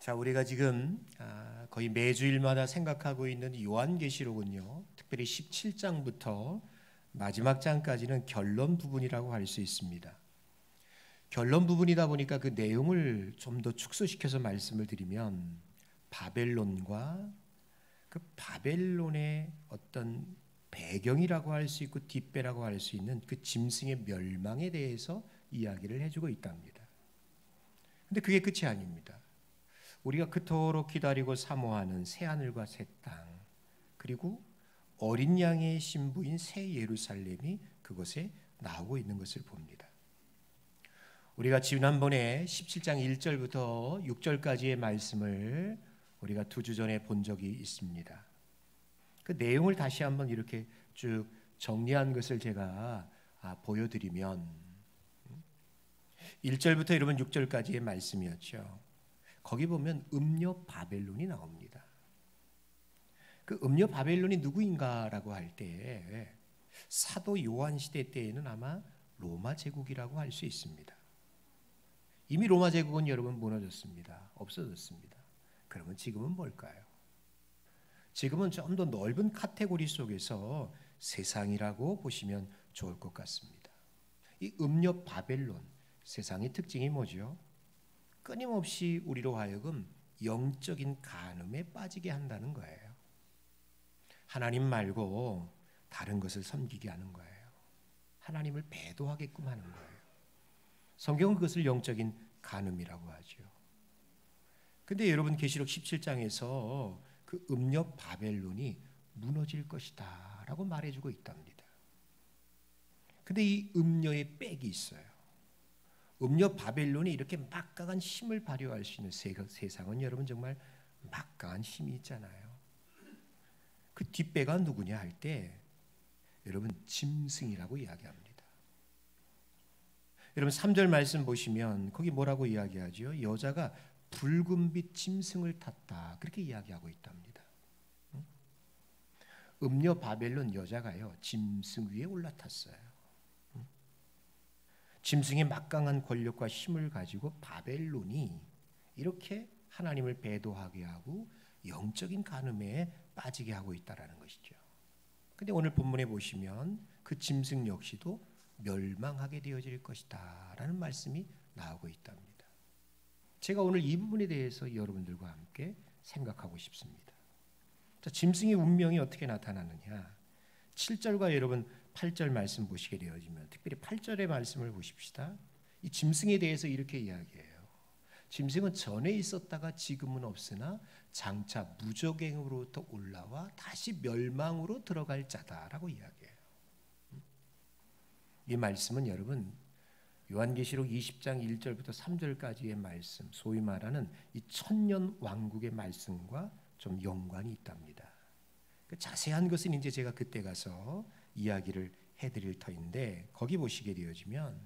자, 우리가 지금 거의 매주일마다 생각하고 있는 요한계시록은요, 특별히 17장부터 마지막 장까지는 결론 부분이라고 할 수 있습니다. 결론 부분이다 보니까 그 내용을 좀 더 축소시켜서 말씀을 드리면, 바벨론과 그 바벨론의 어떤 배경이라고 할 수 있고 뒷배라고 할 수 있는 그 짐승의 멸망에 대해서 이야기를 해주고 있답니다. 근데 그게 끝이 아닙니다. 우리가 그토록 기다리고 사모하는 새하늘과 새 땅, 그리고 어린 양의 신부인 새 예루살렘이 그곳에 나오고 있는 것을 봅니다. 우리가 지난번에 17장 1절부터 6절까지의 말씀을 우리가 2주 전에 본 적이 있습니다. 그 내용을 다시 한번 이렇게 쭉 정리한 것을 제가 보여드리면, 1절부터 여러분 6절까지의 말씀이었죠. 거기 보면 음녀 바벨론이 나옵니다. 그 음녀 바벨론이 누구인가라고 할 때 사도 요한 시대 때에는 아마 로마 제국이라고 할 수 있습니다. 이미 로마 제국은 여러분 무너졌습니다. 없어졌습니다. 그러면 지금은 뭘까요? 지금은 좀 더 넓은 카테고리 속에서 세상이라고 보시면 좋을 것 같습니다. 이 음녀 바벨론, 세상의 특징이 뭐죠? 끊임없이 우리로 하여금 영적인 간음에 빠지게 한다는 거예요. 하나님 말고 다른 것을 섬기게 하는 거예요. 하나님을 배도하게끔 하는 거예요. 성경은 그것을 영적인 간음이라고 하죠. 근데 여러분 계시록 17장에서 그 음녀 바벨론이 무너질 것이다 라고 말해주고 있답니다. 근데 이 음녀의 백이 있어요. 음녀 바벨론이 이렇게 막강한 힘을 발휘할 수 있는 세상은 여러분 정말 막강한 힘이 있잖아요. 그 뒷배가 누구냐 할 때 여러분 짐승이라고 이야기합니다. 여러분 3절 말씀 보시면 거기 뭐라고 이야기하죠? 여자가 붉은빛 짐승을 탔다 그렇게 이야기하고 있답니다. 음녀 바벨론 여자가요 짐승 위에 올라탔어요. 짐승의 막강한 권력과 힘을 가지고 바벨론이 이렇게 하나님을 배도하게 하고 영적인 간음에 빠지게 하고 있다는 것이죠. 근데 오늘 본문에 보시면 그 짐승 역시도 멸망하게 되어질 것이다 라는 말씀이 나오고 있답니다. 제가 오늘 이 부분에 대해서 여러분들과 함께 생각하고 싶습니다. 자, 짐승의 운명이 어떻게 나타나느냐? 7절과 여러분 8절 말씀 보시게 되어지면, 특별히 8절의 말씀을 보십시다. 이 짐승에 대해서 이렇게 이야기해요. 짐승은 전에 있었다가 지금은 없으나 장차 무저갱으로부터 올라와 다시 멸망으로 들어갈 자다라고 이야기해요. 이 말씀은 여러분 요한계시록 20장 1절부터 3절까지의 말씀, 소위 말하는 이 천년 왕국의 말씀과 좀 연관이 있답니다. 그 자세한 것은 이제 제가 그때 가서 이야기를 해드릴 터인데, 거기 보시게 되어지면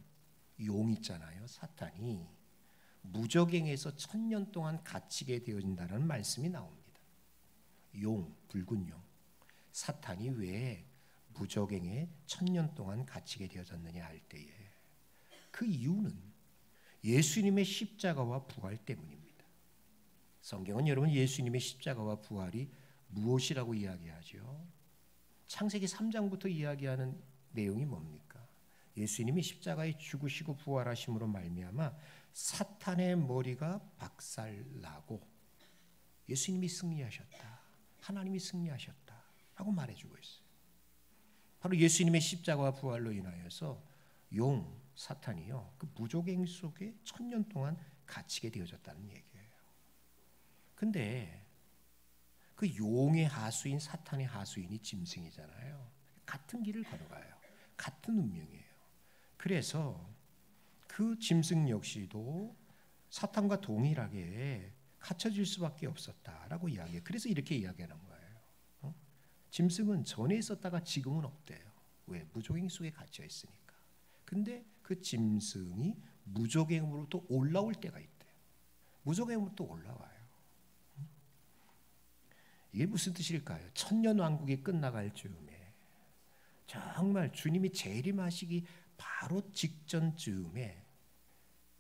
용 있잖아요. 사탄이 무저갱에서 1000년 동안 갇히게 되어진다는 말씀이 나옵니다. 용, 붉은 용. 사탄이 왜 무저갱에 1000년 동안 갇히게 되어졌느냐 할 때에 그 이유는 예수님의 십자가와 부활 때문입니다. 성경은 여러분 예수님의 십자가와 부활이 무엇이라고 이야기하죠? 창세기 3장부터 이야기하는 내용이 뭡니까? 예수님이 십자가에 죽으시고 부활하심으로 말미암아 사탄의 머리가 박살나고 예수님이 승리하셨다. 하나님이 승리하셨다 라고 말해주고 있어요. 바로 예수님의 십자가와 부활로 인하여서 용, 사탄이요 그 무저갱 속에 1000년 동안 갇히게 되어졌다는 얘기예요. 근데 그 용의 하수인 사탄의 하수인이 짐승이잖아요. 같은 길을 걸어가요. 같은 운명이에요. 그래서 그 짐승 역시도 사탄과 동일하게 갇혀질 수밖에 없었다라고 이야기해요. 그래서 이렇게 이야기하는 거예요. 짐승은 전에 있었다가 지금은 없대요. 왜? 무저갱 속에 갇혀 있으니까. 근데 그 짐승이 무저갱으로부터 올라올 때가 있대요. 무저갱으로부터 올라와요. 이게 무슨 뜻일까요? 천년 왕국이 끝나갈 즈음에, 정말 주님이 재림하시기 바로 직전쯤에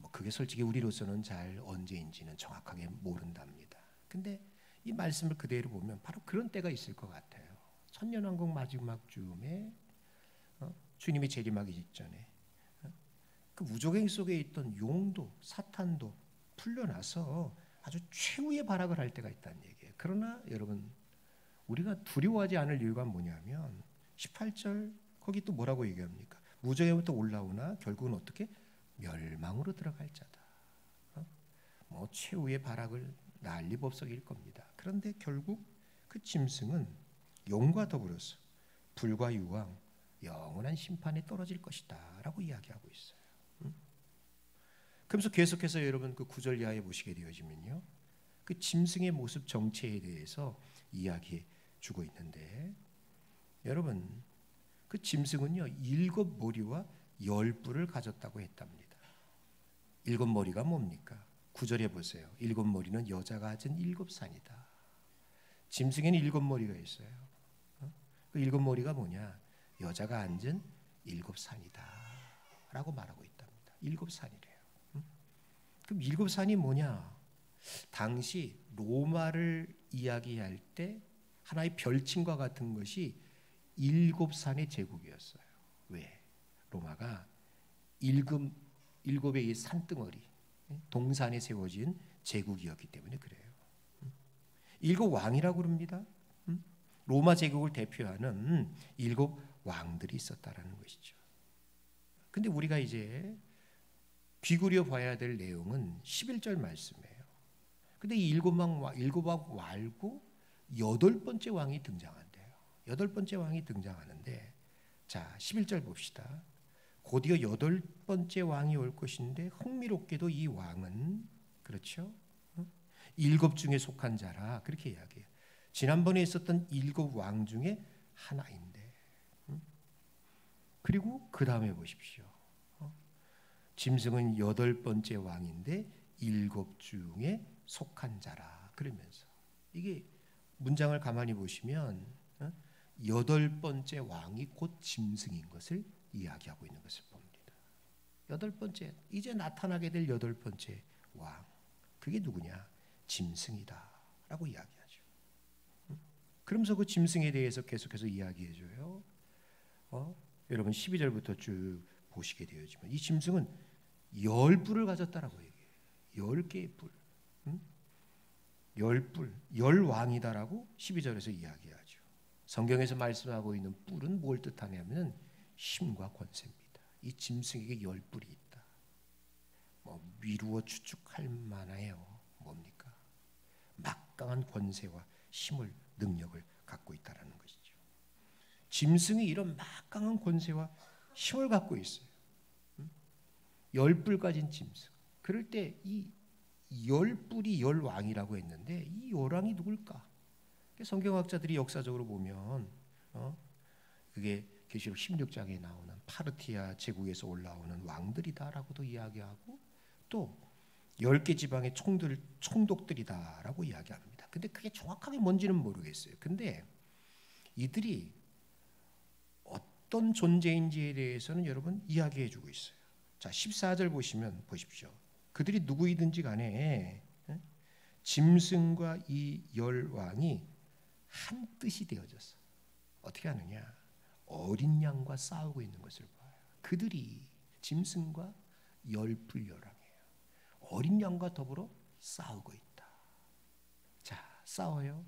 뭐 그게 솔직히 우리로서는 잘 언제인지는 정확하게 모른답니다. 근데 이 말씀을 그대로 보면 바로 그런 때가 있을 것 같아요. 천년왕국 마지막 즈음에 주님이 재림하기 직전에 그 무적행 속에 있던 용도 사탄도 풀려나서 아주 최후의 발악을 할 때가 있다는 얘기예요. 그러나 여러분 우리가 두려워하지 않을 이유가 뭐냐면 18절 거기 또 뭐라고 얘기합니까? 무적행부터 올라오나 결국은 어떻게? 멸망으로 들어갈 자다. 뭐 최후의 발악을 난리법석일 겁니다. 그런데 결국 그 짐승은 용과 더불어서 불과 유황 영원한 심판에 떨어질 것이다 라고 이야기하고 있어요. 그러면서 계속해서 여러분 그 9절 이하에 보시게 되어지면요, 그 짐승의 모습 정체에 대해서 이야기해 주고 있는데, 여러분 그 짐승은요 7머리와 10뿔을 가졌다고 했답니다. 7머리가 뭡니까? 9절에 보세요. 7머리는 여자가 가진 7산이다. 짐승에는 7머리가 있어요. 그 7머리가 뭐냐? 여자가 앉은 7산이다 라고 말하고 있답니다. 7산이래요. 그럼 7산이 뭐냐? 당시 로마를 이야기할 때 하나의 별칭과 같은 것이 7산의 제국이었어요. 왜? 로마가 7의 이 산덩어리 동산에 세워진 제국이었기 때문에 그래요. 7왕이라고 그럽니다. 로마 제국을 대표하는 7왕들이 있었다라는 것이죠. 근데 우리가 이제 귀구려 봐야 될 내용은 11절 말씀이에요. 근데 이 7왕 말고 8번째 왕이 등장한대요. 8번째 왕이 등장하는데, 자 11절 봅시다. 곧이어 8번째 왕이 올 것인데 흥미롭게도 이 왕은 그렇죠? 7 중에 속한 자라 그렇게 이야기해요. 지난번에 있었던 7왕 중에 하나인데, 그리고 그 다음에 보십시오. 짐승은 8번째 왕인데 7 중에 속한 자라 그러면서, 이게 문장을 가만히 보시면 8번째 왕이 곧 짐승인 것을 이야기하고 있는 것을 봅니다. 8번째, 이제 나타나게 될 8번째 왕, 그게 누구냐? 짐승이다 라고 이야기하죠. 그러면서 그 짐승에 대해서 계속해서 이야기해줘요. 여러분 12절부터 쭉 보시게 되어지면 이 짐승은 10뿔을 가졌다라고 얘기해요. 10개의 뿔, 10뿔, 10왕이다라고 12절에서 이야기하죠. 성경에서 말씀하고 있는 뿔은 뭘 뜻하냐면 힘과 권세입니다. 이 짐승에게 10뿔이 있다. 뭐 미루어 추측할 만해요. 뭡니까? 막강한 권세와 힘을, 능력을 갖고 있다라는 것이죠. 짐승이 이런 막강한 권세와 힘을 갖고 있어요. 10뿔 가진 짐승. 그럴 때 이 10뿔이 10왕이라고 했는데 이 10왕이 누굴까? 성경학자들이 역사적으로 보면 그게 계시록 16장에 나오는 파르티아 제국에서 올라오는 왕들이다라고도 이야기하고, 또 10개 지방의 총독들이다라고 이야기합니다. 근데 그게 정확하게 뭔지는 모르겠어요. 근데 이들이 어떤 존재인지에 대해서는 여러분 이야기해 주고 있어요. 자, 14절 보시면 보십시오. 그들이 누구이든지 간에 짐승과 이 10왕이 한 뜻이 되어졌어. 어떻게 하느냐? 어린 양과 싸우고 있는 것을 봐요. 그들이 짐승과 10뿔 11왕이에요. 어린 양과 더불어 싸우고 있다. 자, 싸워요.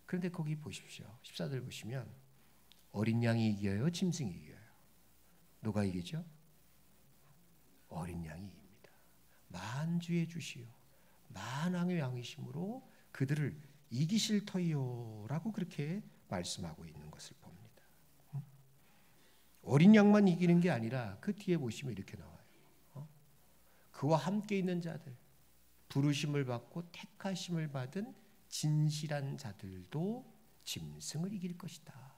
그런데 거기 보십시오. 14절 보시면 어린 양이 이겨요? 짐승이 이겨요? 누가 이기죠? 어린 양이 이깁니다. 만주의 주시요 만왕의 왕이심으로 그들을 이기실 터이요 라고 그렇게 말씀하고 있는 것을 봅니다. 어린 양만 이기는 게 아니라 그 뒤에 보시면 이렇게 나와요. 그와 함께 있는 자들, 부르심을 받고 택하심을 받은 진실한 자들도 짐승을 이길 것이다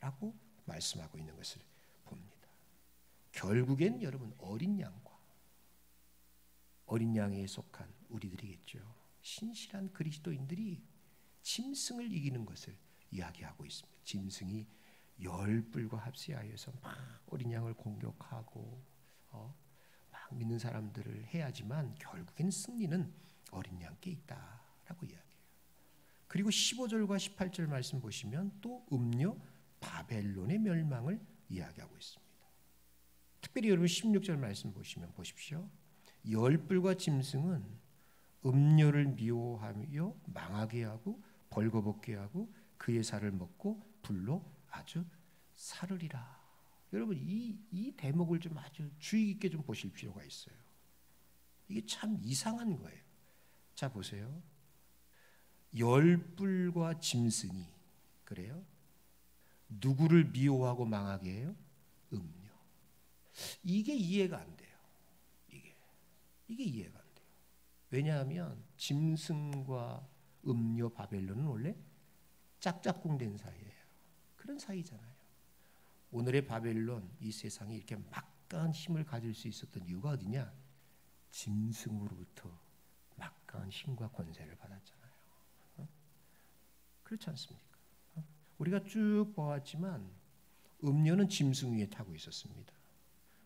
라고 말씀하고 있는 것을 봅니다. 결국엔 여러분 어린 양에 속한 우리들이겠죠. 신실한 그리스도인들이 짐승을 이기는 것을 이야기하고 있습니다. 짐승이 10뿔과 합세하여서 막 어린 양을 공격하고 막 믿는 사람들을 해야지만 결국엔 승리는 어린 양께 있다라고 이야기해요. 그리고 15절과 18절 말씀 보시면 또 음료 바벨론의 멸망을 이야기하고 있습니다. 특별히 여러분 16절 말씀 보시면 보십시오. 열불과 짐승은 음료를 미워하며 망하게 하고 벌거벗게 하고 그의 살을 먹고 불로 아주 사르리라. 여러분 이 대목을 좀 아주 주의 깊게 좀 보실 필요가 있어요. 이게 참 이상한 거예요. 자 보세요. 열불과 짐승이 그래요? 누구를 미워하고 망하게 해요? 음료. 이게 이해가 안 돼요. 이게 이해가 안 돼요. 왜냐하면 짐승과 음료 바벨론은 원래 짝짝꿍된 사이예요. 그런 사이잖아요. 오늘의 바벨론, 이 세상이 이렇게 막강한 힘을 가질 수 있었던 이유가 어디냐? 짐승으로부터 막강한 힘과 권세를 받았잖아요. 그렇지 않습니까? 우리가 쭉 보았지만 음료는 짐승 위에 타고 있었습니다.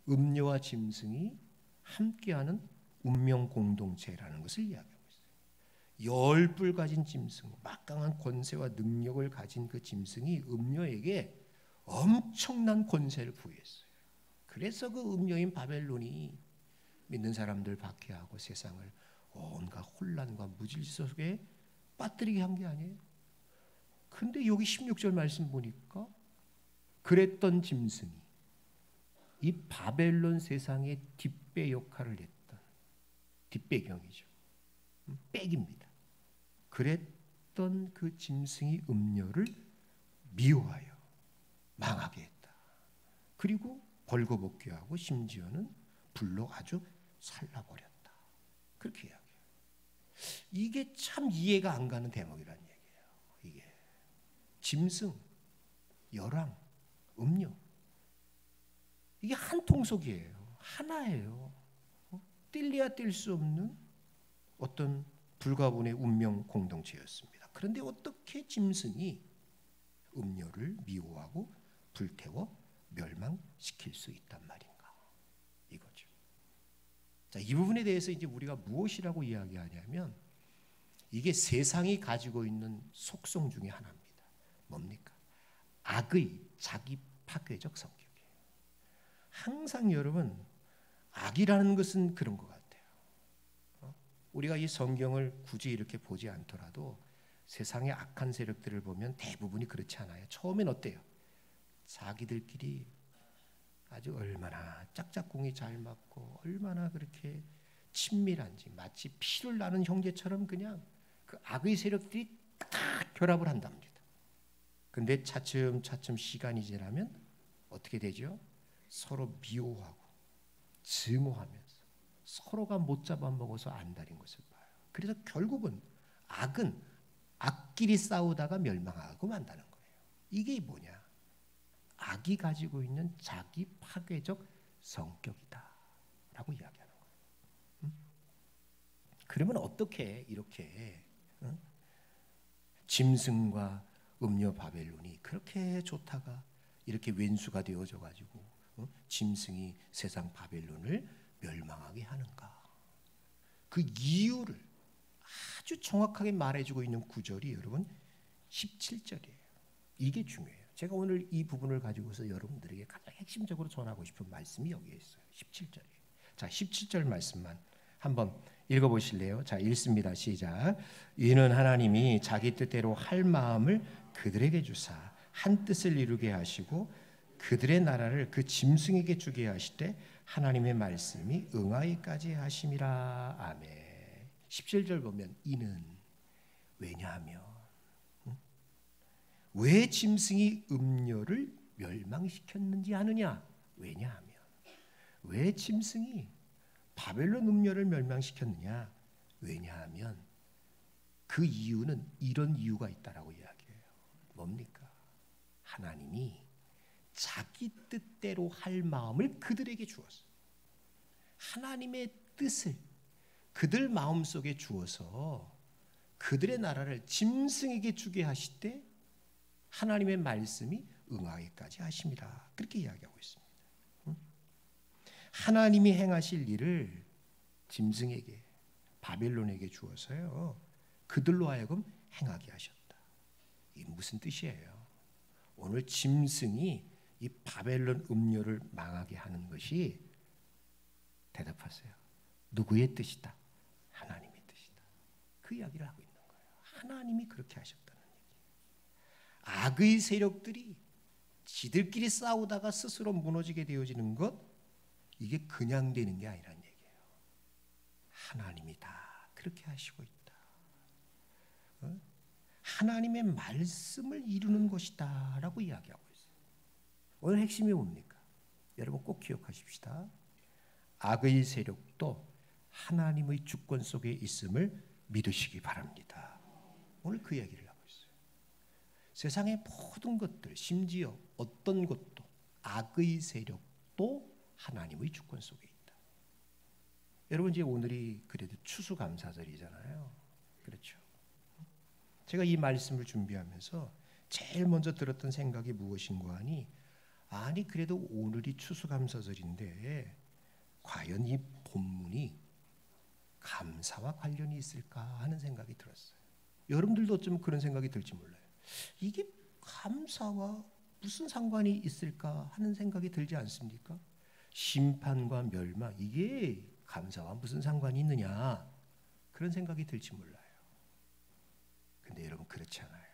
음료와 짐승이 함께하는 운명 공동체라는 것을 이야기합니다. 열불 가진 짐승, 막강한 권세와 능력을 가진 그 짐승이 음료에게 엄청난 권세를 부여했어요. 그래서 그 음료인 바벨론이 믿는 사람들 박해하고 세상을 온갖 혼란과 무질서 속에 빠뜨리게 한 게 아니에요. 근데 여기 16절 말씀 보니까 그랬던 짐승이 이 바벨론 세상의 뒷배 역할을 했던 뒷배경이죠. 백입니다. 그랬던 그 짐승이 음료를 미워하여 망하게 했다. 그리고 벌거벗게 하고 심지어는 불로 아주 살라버렸다. 그렇게 이야기해요. 이게 참 이해가 안 가는 대목이라는 얘기예요. 이게 짐승, 열왕, 음료 이게 한 통속이에요. 하나예요. 뗄래야 뗄 수 없는 어떤 불가분의 운명 공동체였습니다. 그런데 어떻게 짐승이 음료를 미워하고 불태워 멸망시킬 수 있단 말인가? 이거죠. 자, 이 부분에 대해서 이제 우리가 무엇이라고 이야기하냐면 이게 세상이 가지고 있는 속성 중에 하나입니다. 뭡니까? 악의 자기 파괴적 성격이에요. 항상 여러분 악이라는 것은 그런 것 같아요. 우리가 이 성경을 굳이 이렇게 보지 않더라도 세상의 악한 세력들을 보면 대부분이 그렇지 않아요. 처음엔 어때요? 자기들끼리 아주 얼마나 짝짝꿍이 잘 맞고 얼마나 그렇게 친밀한지 마치 피를 나는 형제처럼 그냥 그 악의 세력들이 딱 결합을 한답니다. 근데 차츰차츰 시간이 지나면 어떻게 되죠? 서로 미워하고 증오하면서 서로가 못 잡아먹어서 안달인 것을 봐요. 그래서 결국은 악은 악끼리 싸우다가 멸망하고 만다는 거예요. 이게 뭐냐? 악이 가지고 있는 자기 파괴적 성격이다 라고 이야기하는 거예요. 그러면 어떻게 이렇게 짐승과 음료 바벨론이 그렇게 좋다가 이렇게 왼수가 되어져 가지고 짐승이 세상 바벨론을 멸망하게 하는가? 그 이유를 아주 정확하게 말해주고 있는 구절이 여러분 17절이에요. 이게 중요해요. 제가 오늘 이 부분을 가지고서 여러분들에게 가장 핵심적으로 전하고 싶은 말씀이 여기에 있어요. 17절이에요. 자, 17절 말씀만 한번 읽어보실래요? 자, 읽습니다. 시작. 이는 하나님이 자기 뜻대로 할 마음을 그들에게 주사 한 뜻을 이루게 하시고 그들의 나라를 그 짐승에게 주게 하시되 하나님의 말씀이 응하기까지 하심이라. 아멘. 17절 보면 이는 왜냐하면 왜 짐승이 음료를 멸망시켰는지 아느냐? 왜냐하면 왜 짐승이 바벨론 음료를 멸망시켰느냐? 왜냐하면 그 이유는 이런 이유가 있다라고 이야기해요. 뭡니까? 하나님이 자기 뜻대로 할 마음을 그들에게 주었어요. 하나님의 뜻을 그들 마음속에 주어서 그들의 나라를 짐승에게 주게 하실 때 하나님의 말씀이 응하기까지 하십니다. 그렇게 이야기하고 있습니다. 하나님이 행하실 일을 짐승에게, 바벨론에게 주어서요, 그들로 하여금 행하게 하셨다. 이게 무슨 뜻이에요? 오늘 짐승이 이 바벨론 음료를 망하게 하는 것이, 대답하세요, 누구의 뜻이다? 하나님의 뜻이다. 그 이야기를 하고 있는 거예요. 하나님이 그렇게 하셨다는 얘기예요. 악의 세력들이 지들끼리 싸우다가 스스로 무너지게 되어지는 것, 이게 그냥 되는 게 아니라는 얘기예요. 하나님이 다 그렇게 하시고 있다. 하나님의 말씀을 이루는 것이다 라고 이야기하고 있어요. 오늘 핵심이 뭡니까? 여러분 꼭 기억하십시다. 악의 세력도 하나님의 주권 속에 있음을 믿으시기 바랍니다. 오늘 그 얘기를 하고 있어요. 세상의 모든 것들, 심지어 어떤 것도, 악의 세력도 하나님의 주권 속에 있다. 여러분, 이제 오늘이 그래도 추수감사절이잖아요. 그렇죠? 제가 이 말씀을 준비하면서 제일 먼저 들었던 생각이 무엇인가 하니, 아니 그래도 오늘이 추수감사절인데 과연 이 본문이 감사와 관련이 있을까 하는 생각이 들었어요. 여러분들도 어쩌면 그런 생각이 들지 몰라요. 이게 감사와 무슨 상관이 있을까 하는 생각이 들지 않습니까? 심판과 멸망, 이게 감사와 무슨 상관이 있느냐, 그런 생각이 들지 몰라요. 근데 여러분 그렇지 않아요.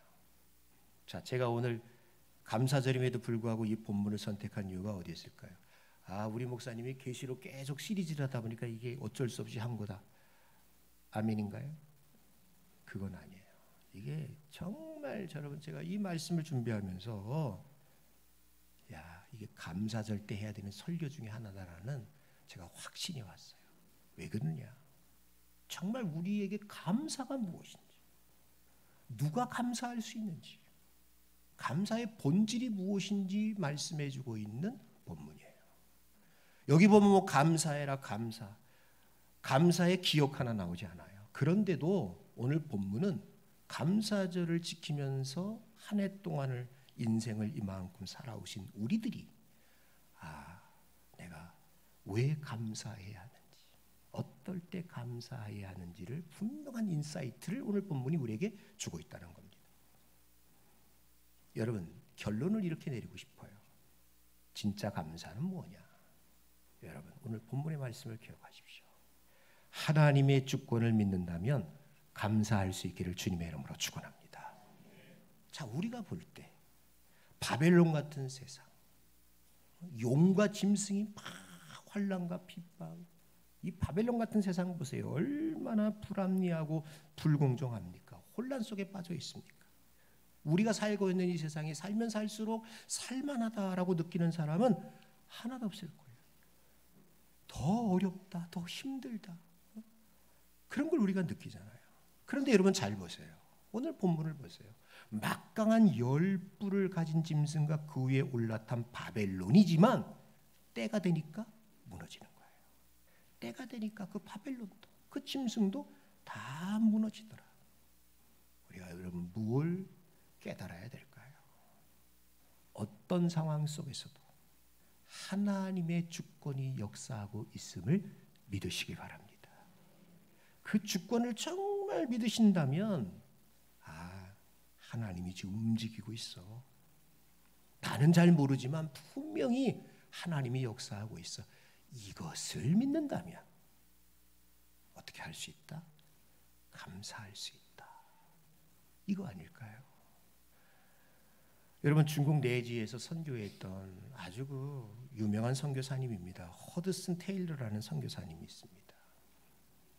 자, 제가 오늘 감사절임에도 불구하고 이 본문을 선택한 이유가 어디 있을까요? 우리 목사님이 계시록 계속 시리즈를 하다 보니까 이게 어쩔 수 없이 한 거다. 아멘인가요? 그건 아니에요. 이게 정말 여러분, 제가 이 말씀을 준비하면서 이게 감사절 때 해야 되는 설교 중에 하나다라는 제가 확신이 왔어요. 왜 그러냐? 정말 우리에게 감사가 무엇인지, 누가 감사할 수 있는지, 감사의 본질이 무엇인지 말씀해주고 있는 본문이에요. 여기 보면 뭐 감사해라, 감사의 기억 하나 나오지 않아요. 그런데도 오늘 본문은 감사절을 지키면서 한 해 동안을, 인생을 이만큼 살아오신 우리들이 내가 왜 감사해야 하는지, 어떨 때 감사해야 하는지를 분명한 인사이트를 오늘 본문이 우리에게 주고 있다는 겁니다. 여러분, 결론을 이렇게 내리고 싶어요. 진짜 감사는 뭐냐? 여러분, 오늘 본문의 말씀을 기억하십시오. 하나님의 주권을 믿는다면 감사할 수 있기를 주님의 이름으로 축원합니다. 자, 우리가 볼 때 바벨론 같은 세상, 용과 짐승이 막 환난과 핍박, 이 바벨론 같은 세상 보세요. 얼마나 불합리하고 불공정합니까? 혼란 속에 빠져 있습니까? 우리가 살고 있는 이 세상이 살면 살수록 살만하다라고 느끼는 사람은 하나도 없을 거예요. 더 어렵다, 더 힘들다, 그런 걸 우리가 느끼잖아요. 그런데 여러분 잘 보세요. 오늘 본문을 보세요. 막강한 열불을 가진 짐승과 그 위에 올라탄 바벨론이지만 때가 되니까 무너지는 거예요. 때가 되니까 그 바벨론도, 그 짐승도 다 무너지더라. 우리가 여러분 뭘 깨달아야 될까요? 어떤 상황 속에서도 하나님의 주권이 역사하고 있음을 믿으시기 바랍니다. 그 주권을 정말 믿으신다면 하나님이 지금 움직이고 있어. 나는 잘 모르지만 분명히 하나님이 역사하고 있어. 이것을 믿는다면 어떻게 할 수 있다? 감사할 수 있다. 이거 아닐까요? 여러분, 중국 내지에서 선교했던 아주 그 유명한 선교사님입니다. 허드슨 테일러라는 선교사님이 있습니다.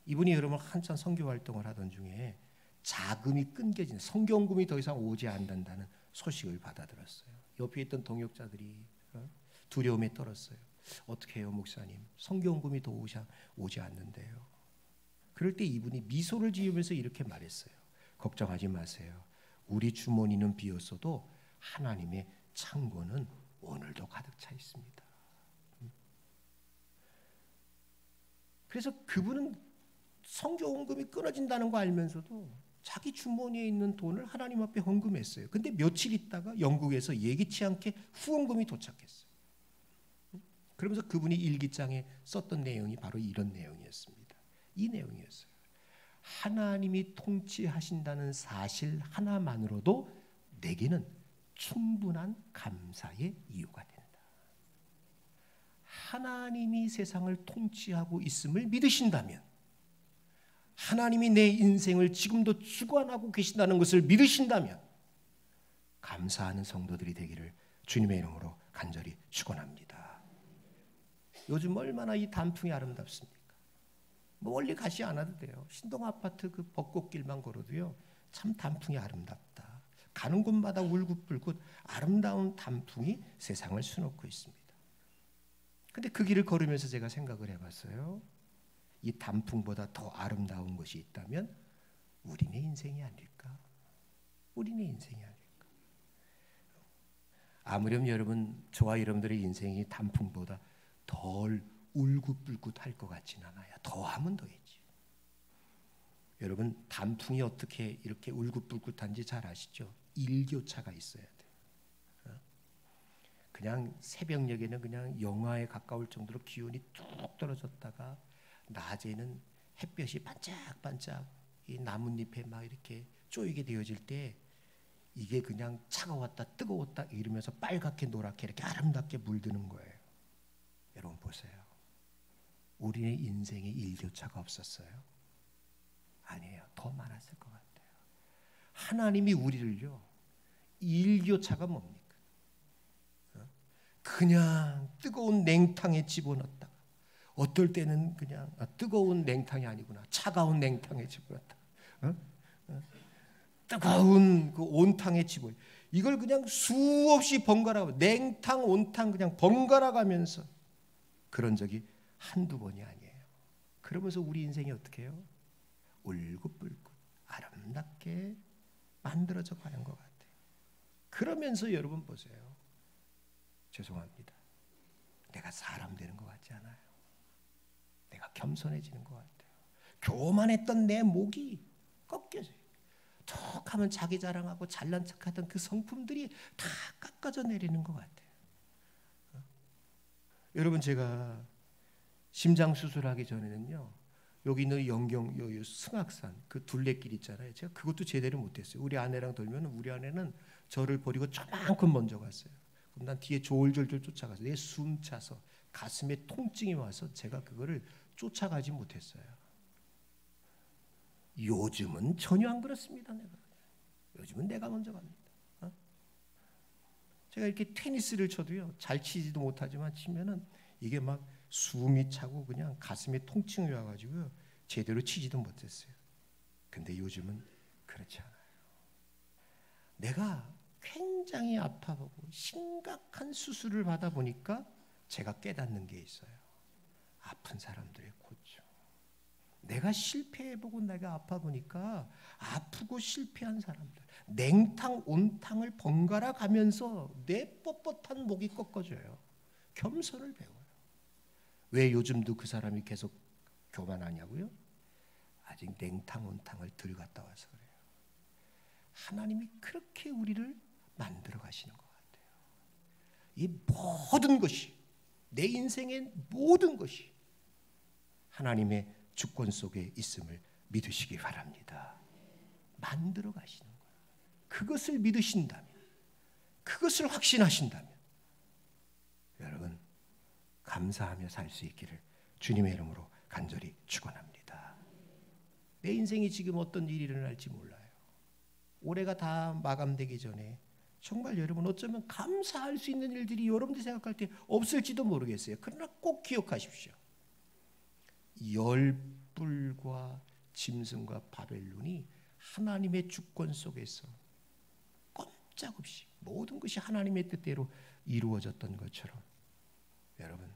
이분이 여러분 한참 선교 활동을 하던 중에 자금이 끊겨진, 선교원금이 더 이상 오지 않는다는 소식을 받아들었어요. 옆에 있던 동역자들이 두려움에 떨었어요. 어떻게 해요, 목사님? 선교원금이 더 오지 않는데요. 그럴 때 이분이 미소를 지으면서 이렇게 말했어요. 걱정하지 마세요. 우리 주머니는 비었어도 하나님의 창고는 오늘도 가득 차 있습니다. 그래서 그분은 선교원금이 끊어진다는 거 알면서도 자기 주머니에 있는 돈을 하나님 앞에 헌금했어요. 근데 며칠 있다가 영국에서 예기치 않게 후원금이 도착했어요. 그러면서 그분이 일기장에 썼던 내용이 바로 이런 내용이었습니다. 이 내용이었어요. 하나님이 통치하신다는 사실 하나만으로도 내게는 충분한 감사의 이유가 된다. 하나님이 세상을 통치하고 있음을 믿으신다면, 하나님이 내 인생을 지금도 주관하고 계신다는 것을 믿으신다면 감사하는 성도들이 되기를 주님의 이름으로 간절히 축원합니다. 요즘 얼마나 이 단풍이 아름답습니까? 멀리 가지 않아도 돼요. 신동 아파트 그 벚꽃길만 걸어도요, 참 단풍이 아름답다. 가는 곳마다 울긋불긋 아름다운 단풍이 세상을 수놓고 있습니다. 근데 그 길을 걸으면서 제가 생각을 해봤어요. 이 단풍보다 더 아름다운 것이 있다면 우리네 인생이 아닐까? 우리네 인생이 아닐까? 아무렴 여러분, 저와 여러분들의 인생이 단풍보다 덜 울긋불긋할 것 같지는 않아요. 더하면 더했지. 여러분, 단풍이 어떻게 이렇게 울긋불긋한지 잘 아시죠? 일교차가 있어야 돼요. 그냥 새벽녘에는 그냥 영하에 가까울 정도로 기온이 뚝 떨어졌다가 낮에는 햇볕이 반짝반짝 이 나뭇잎에 막 이렇게 쪼이게 되어질 때 이게 그냥 차가웠다 뜨거웠다 이러면서 빨갛게 노랗게 이렇게 아름답게 물드는 거예요. 여러분 보세요. 우리의 인생에 일교차가 없었어요? 아니에요. 더 많았을 것 같아요. 하나님이 우리를요, 일교차가 뭡니까? 그냥 뜨거운 냉탕에 집어넣었다가, 어떨 때는 그냥 뜨거운 냉탕이 아니구나, 차가운 냉탕에 집어넣었다가, 뜨거운 그 온탕에 집어넣어, 이걸 그냥 수없이 번갈아, 냉탕 온탕 그냥 번갈아 가면서 그런 적이 한두 번이 아니에요. 그러면서 우리 인생이 어떻게 해요? 울긋불긋 아름답게 만들어져 가는 것 같아요. 그러면서 여러분 보세요. 죄송합니다. 내가 사람 되는 것 같지 않아요? 내가 겸손해지는 것 같아요. 교만했던 내 목이 꺾여져요. 툭 하면 자기 자랑하고 잘난 척하던 그 성품들이 다 깎아져 내리는 것 같아요. 여러분, 제가 심장 수술하기 전에는요, 여기 있는 영경 요 승악산 그 둘레길 있잖아요. 제가 그것도 제대로 못했어요. 우리 아내랑 돌면 우리 아내는 저를 버리고 저만큼 먼저 갔어요. 그럼 난 뒤에 졸졸졸 쫓아가서 내 숨 차서 가슴에 통증이 와서 제가 그거를 쫓아가지 못했어요. 요즘은 전혀 안 그렇습니다. 요즘은 내가 먼저 갑니다. 제가 이렇게 테니스를 쳐도요, 잘 치지도 못하지만 치면은 이게 막 숨이 차고 그냥 가슴에 통증이 와가지고요, 제대로 치지도 못했어요. 근데 요즘은 그렇지 않아요. 내가 굉장히 아파보고 심각한 수술을 받아보니까 제가 깨닫는 게 있어요. 아픈 사람들의 고충. 내가 실패해보고 내가 아파보니까 아프고 실패한 사람들, 냉탕 온탕을 번갈아 가면서 내 뻣뻣한 목이 꺾어져요. 겸손을 배워요. 왜 요즘도 그 사람이 계속 교만하냐고요? 아직 냉탕 온탕을 덜 갔다 와서 그래요. 하나님이 그렇게 우리를 만들어 가시는 것 같아요. 이 모든 것이, 내 인생의 모든 것이 하나님의 주권 속에 있음을 믿으시기 바랍니다. 만들어 가시는 거예요. 그것을 믿으신다면, 그것을 확신하신다면 여러분 감사하며 살 수 있기를 주님의 이름으로 간절히 축원합니다. 내 인생이 지금 어떤 일이 일어날지 몰라요. 올해가 다 마감되기 전에 정말 여러분 어쩌면 감사할 수 있는 일들이 여러분들이 생각할 때 없을지도 모르겠어요. 그러나 꼭 기억하십시오. 열불과 짐승과 바벨론이 하나님의 주권 속에서 꼼짝없이 모든 것이 하나님의 뜻대로 이루어졌던 것처럼 여러분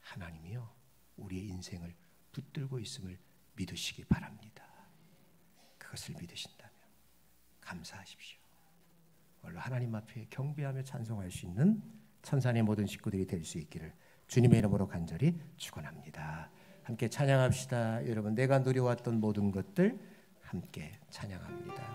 하나님이요 우리의 인생을 붙들고 있음을 믿으시기 바랍니다. 그것을 믿으신다면 감사하십시오. 오늘 하나님 앞에 경배하며 찬송할 수 있는 천산의 모든 식구들이 될 수 있기를 주님의 이름으로 간절히 축원합니다. 함께 찬양합시다. 여러분 내가 누려왔던 모든 것들 함께 찬양합니다.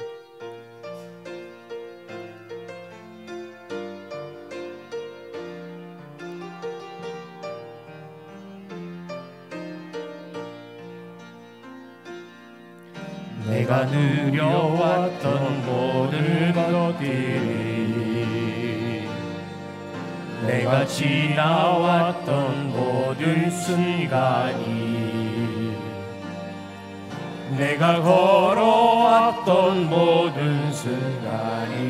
내가 누려왔던 모든 것들이, 내가 지나왔던 모든 순간이, 내가 걸어왔던 모든 순간이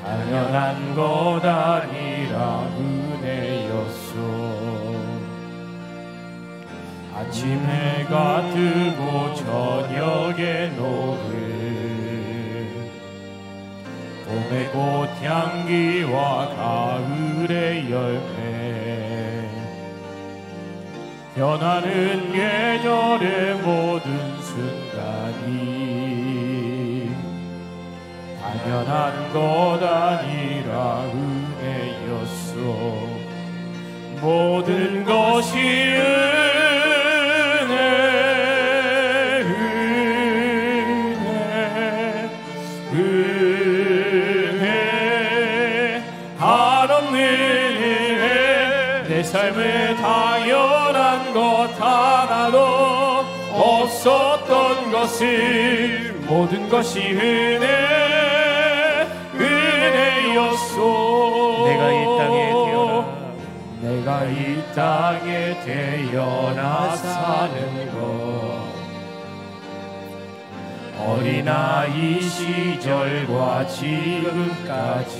당연한 것 아니라 은혜였소. 아침 해가 뜨고 저녁에 노을, 봄의 꽃향기와 가을의 열매, 변하는 계절의 모든 순간이 당연한 것 아니라 은혜였소. 모든 것이 은혜, 한없는 은혜. 내 삶에 당연한 것 하나도 없었던 것을, 모든 것이 은혜였소. 내가 이 땅에 태어나 사는 것, 어린아이 시절과 지금까지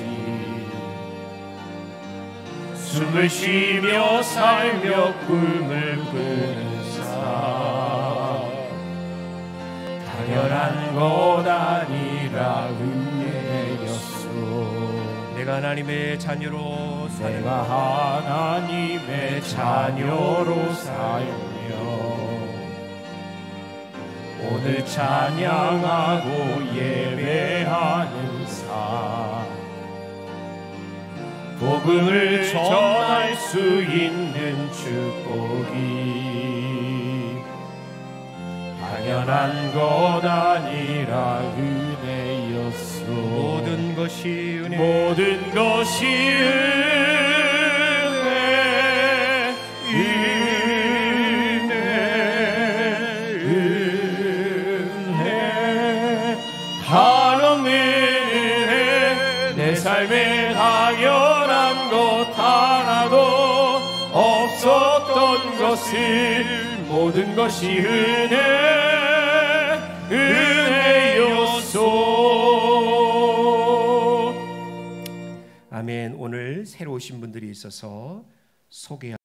숨을 쉬며 살며 꿈을 꾸는 삶, 당연한 것 아니라 은혜였소. 내가 하나님의 자녀로 살며 오늘 찬양하고 예배하는 삶, 복음을 전할 수 있는 축복이 당연한 것 아니라 은혜였소. 모든 것이 은혜, 모든 것이 은혜, 한없는 은혜. 내 삶에 당연한 것 하나도 없었던 것을, 모든 것이 은혜였소. 아멘. 오늘 새로 오신 분들이 있어서 소개합니다.